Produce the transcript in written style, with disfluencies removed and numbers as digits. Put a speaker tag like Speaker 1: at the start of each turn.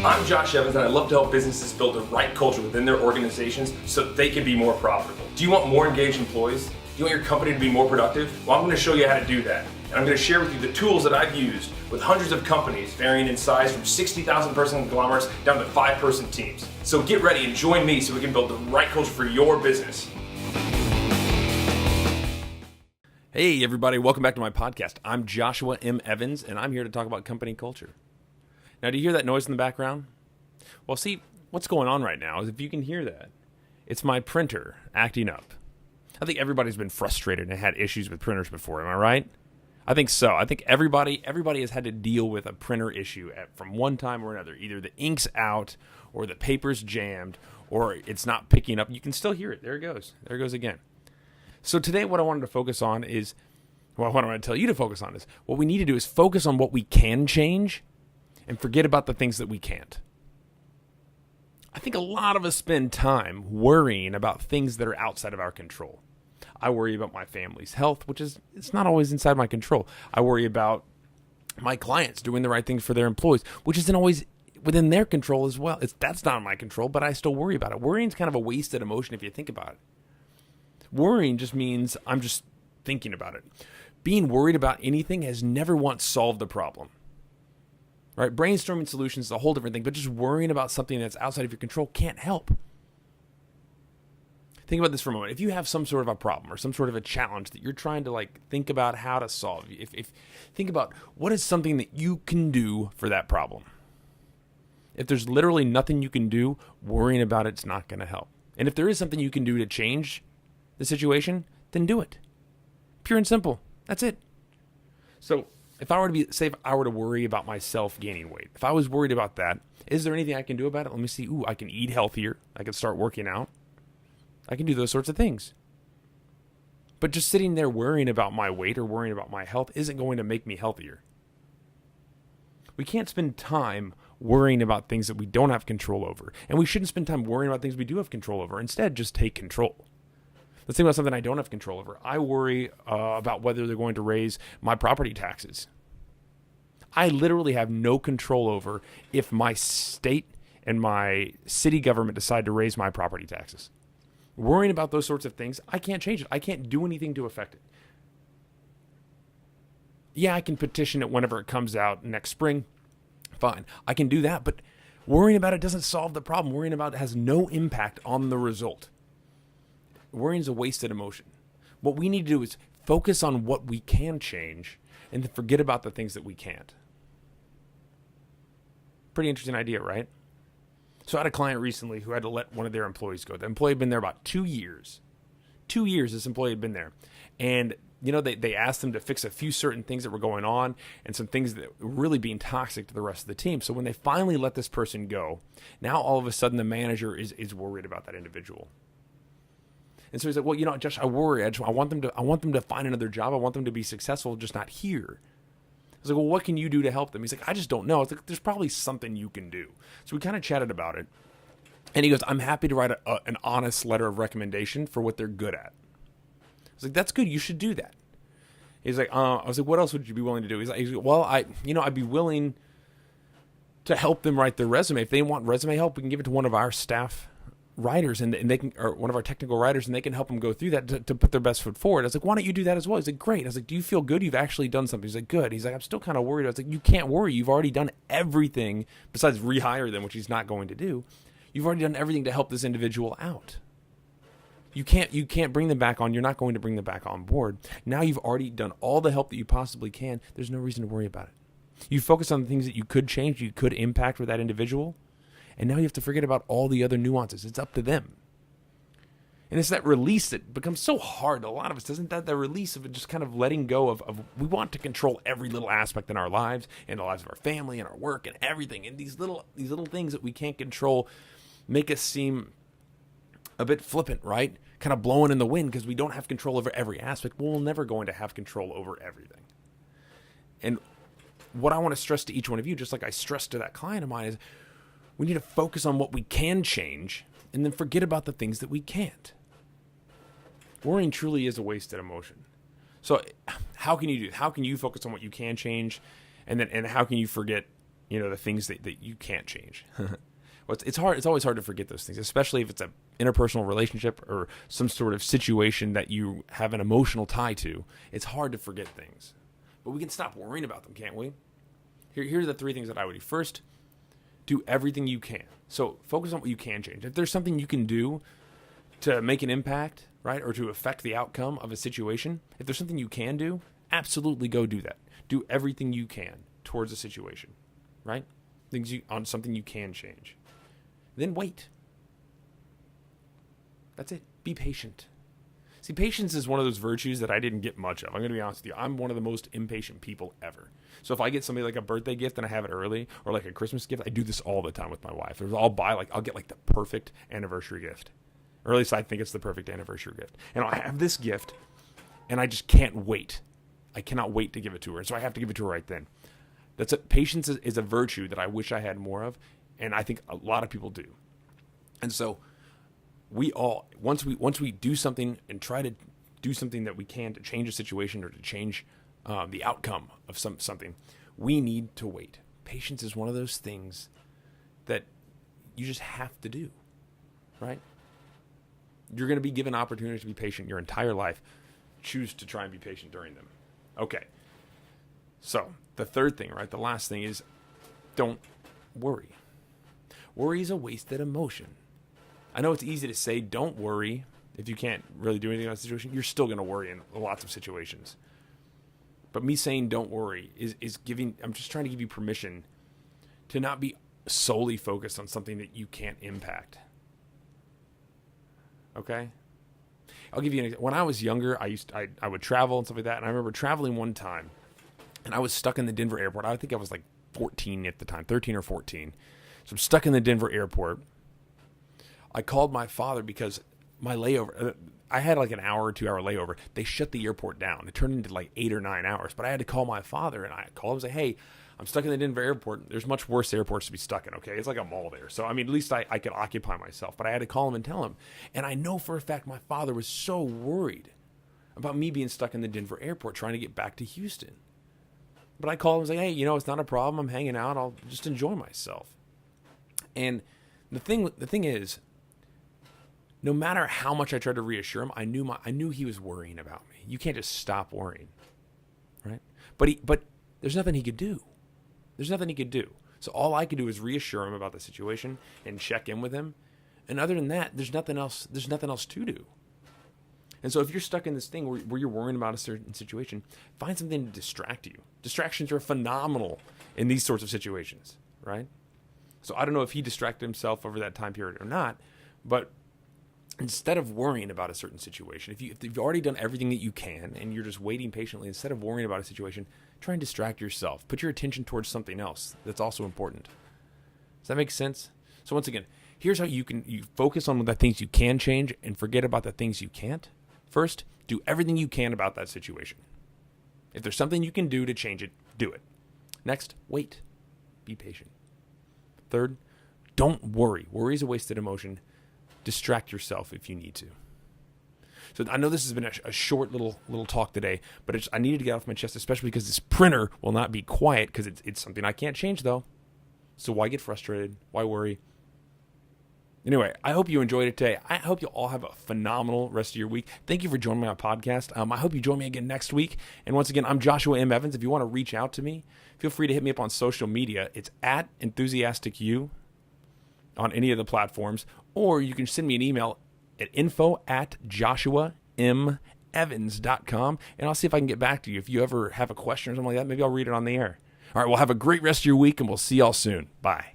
Speaker 1: I'm Josh Evans, and I love to help businesses build the right culture within their organizations so they can be more profitable. Do you want more engaged employees? Do you want your company to be more productive? Well, I'm going to show you how to do that. And I'm going to share with you the tools that I've used with hundreds of companies varying in size from 60,000 person conglomerates down to 5-person teams. So get ready and join me so we can build the right culture for your business.
Speaker 2: Hey everybody, welcome back to my podcast. I'm Joshua M. Evans, and I'm here to talk about company culture. Now, do you hear that noise in the background? Well, see, what's going on right now is, if you can hear that, it's my printer acting up. I think everybody's been frustrated and had issues with printers before, am I right? I think so. I think everybody has had to deal with a printer issue from one time or another. Either the ink's out, or the paper's jammed, or it's not picking up. You can still hear it. There it goes. There it goes again. So today what I wanted to focus on is, well, what I want to tell you to focus on is, what we need to do is focus on what we can change and forget about the things that we can't. I think a lot of us spend time worrying about things that are outside of our control. I worry about my family's health, it's not always inside my control. I worry about my clients doing the right things for their employees, which isn't always within their control as well. That's not in my control, but I still worry about it. Worrying is kind of a wasted emotion if you think about it. Worrying just means I'm just thinking about it. Being worried about anything has never once solved the problem. Right? Brainstorming solutions is a whole different thing, but just worrying about something that's outside of your control can't help. Think about this for a moment. If you have some sort of a problem or some sort of a challenge that you're trying to think about how to solve, if think about what is something that you can do for that problem. If there's literally nothing you can do, worrying about it's not going to help. And if there is something you can do to change the situation, then do it. Pure and simple. That's it. So if I were to worry about myself gaining weight, if I was worried about that, is there anything I can do about it? Let me see. I can eat healthier. I can start working out. I can do those sorts of things. But just sitting there worrying about my weight or worrying about my health isn't going to make me healthier. We can't spend time worrying about things that we don't have control over. And we shouldn't spend time worrying about things we do have control over. Instead, just take control. Let's think about something I don't have control over. I worry about whether they're going to raise my property taxes. I literally have no control over if my state and my city government decide to raise my property taxes. Worrying about those sorts of things, I can't change it. I can't do anything to affect it. Yeah, I can petition it whenever it comes out next spring. Fine, I can do that, but worrying about it doesn't solve the problem. Worrying about it has no impact on the result. Worrying is a wasted emotion. What we need to do is focus on what we can change and then forget about the things that we can't. Pretty interesting idea, right? So I had a client recently who had to let one of their employees go. The employee had been there about 2 years. 2 years this employee had been there. And they asked them to fix a few certain things that were going on and some things that were really being toxic to the rest of the team. So when they finally let this person go, now all of a sudden the manager is worried about that individual. And so he's like, well, Josh, I worry. I want them to find another job. I want them to be successful, just not here. I was like, well, what can you do to help them? He's like, I just don't know. It's like, there's probably something you can do. So we kind of chatted about it. And he goes, I'm happy to write an honest letter of recommendation for what they're good at. I was like, that's good. You should do that. He's like, I was like, what else would you be willing to do? He's like, well, I'd be willing to help them write their resume. If they want resume help, we can give it to one of our staff writers and they can, or one of our technical writers, and they can help them go through that to put their best foot forward. I was like, why don't you do that as well? He's like, great. I was like, do you feel good? You've actually done something. He's like, good. He's like, I'm still kind of worried. I was like, you can't worry. You've already done everything besides rehire them, which he's not going to do. You've already done everything to help this individual out. You can't bring them back on. You're not going to bring them back on board. Now you've already done all the help that you possibly can. There's no reason to worry about it. You focus on the things that you could change, you could impact with that individual. And now you have to forget about all the other nuances. It's up to them. And it's that release that becomes so hard to a lot of us, isn't that the release of it, just kind of letting go of we want to control every little aspect in our lives and the lives of our family and our work and everything. And these little things that we can't control make us seem a bit flippant, right? Kind of blowing in the wind because we don't have control over every aspect. Well, we're never going to have control over everything. And what I want to stress to each one of you, just like I stressed to that client of mine, is we need to focus on what we can change and then forget about the things that we can't. Worrying truly is a wasted emotion. So how can you do? How can you focus on what you can change, and how can you forget the things that you can't change. Well, it's hard. It's always hard to forget those things, especially if it's an interpersonal relationship or some sort of situation that you have an emotional tie to. It's hard to forget things, but we can stop worrying about them, can't we? Here's the 3 things that I would do. First, do everything you can. So focus on what you can change. If there's something you can do to make an impact, right, or to affect the outcome of a situation, if there's something you can do, absolutely go do that. Do everything you can towards a situation, right? On something you can change. Then wait. That's it. Be patient. See, patience is one of those virtues that I didn't get much of. I'm going to be honest with you. I'm one of the most impatient people ever. So if I get somebody like a birthday gift and I have it early, or like a Christmas gift, I do this all the time with my wife. I'll get like the perfect anniversary gift. Or at least I think it's the perfect anniversary gift. And I have this gift, and I just can't wait. I cannot wait to give it to her. So I have to give it to her right then. Patience is a virtue that I wish I had more of, and I think a lot of people do. And so we all, once we do something and try to do something that we can to change a situation or to change the outcome of something, we need to wait. Patience is one of those things that you just have to do, right? You're going to be given opportunities to be patient your entire life. Choose to try and be patient during them. Okay. So the third thing, right? The last thing is don't worry. Worry is a wasted emotion. I know it's easy to say don't worry if you can't really do anything about the situation. You're still going to worry in lots of situations. But me saying don't worry is giving, I'm just trying to give you permission to not be solely focused on something that you can't impact. Okay? I'll give you an example. When I was younger, I would travel and stuff like that. And I remember traveling one time, and I was stuck in the Denver airport. I think I was like 14 at the time, 13 or 14. So I'm stuck in the Denver airport. I called my father because my layover, I had like an hour or 2 hour layover. They shut the airport down. It turned into like 8 or 9 hours. But I had to call my father, and I called him and say, hey, I'm stuck in the Denver airport. There's much worse airports to be stuck in, okay? It's like a mall there. So, I mean, at least I could occupy myself. But I had to call him and tell him. And I know for a fact my father was so worried about me being stuck in the Denver airport trying to get back to Houston. But I called him and say, hey, it's not a problem. I'm hanging out. I'll just enjoy myself. And the thing is, no matter how much I tried to reassure him, I knew he was worrying about me. You can't just stop worrying, right? But there's nothing he could do. There's nothing he could do. So all I could do is reassure him about the situation and check in with him. And other than that, there's nothing else to do. And so if you're stuck in this thing where you're worrying about a certain situation, find something to distract you. Distractions are phenomenal in these sorts of situations, right? So I don't know if he distracted himself over that time period or not, but instead of worrying about a certain situation, if you've already done everything that you can and you're just waiting patiently, instead of worrying about a situation, try and distract yourself. Put your attention towards something else that's also important. Does that make sense? So once again, here's how you focus on the things you can change and forget about the things you can't. First, do everything you can about that situation. If there's something you can do to change it, do it. Next, wait. Be patient. Third, don't worry. Worry is a wasted emotion. Distract yourself if you need to. So I know this has been a short little talk today, but I needed to get off my chest, especially because this printer will not be quiet because it's something I can't change though. So why get frustrated? Why worry? Anyway, I hope you enjoyed it today. I hope you all have a phenomenal rest of your week. Thank you for joining me on my podcast. I hope you join me again next week. And once again, I'm Joshua M. Evans. If you want to reach out to me, feel free to hit me up on social media. It's @EnthusiasticU on any of the platforms, or you can send me an email at info@joshuamevans.com, and I'll see if I can get back to you. If you ever have a question or something like that, maybe I'll read it on the air. All right, well, have a great rest of your week, and we'll see y'all soon. Bye.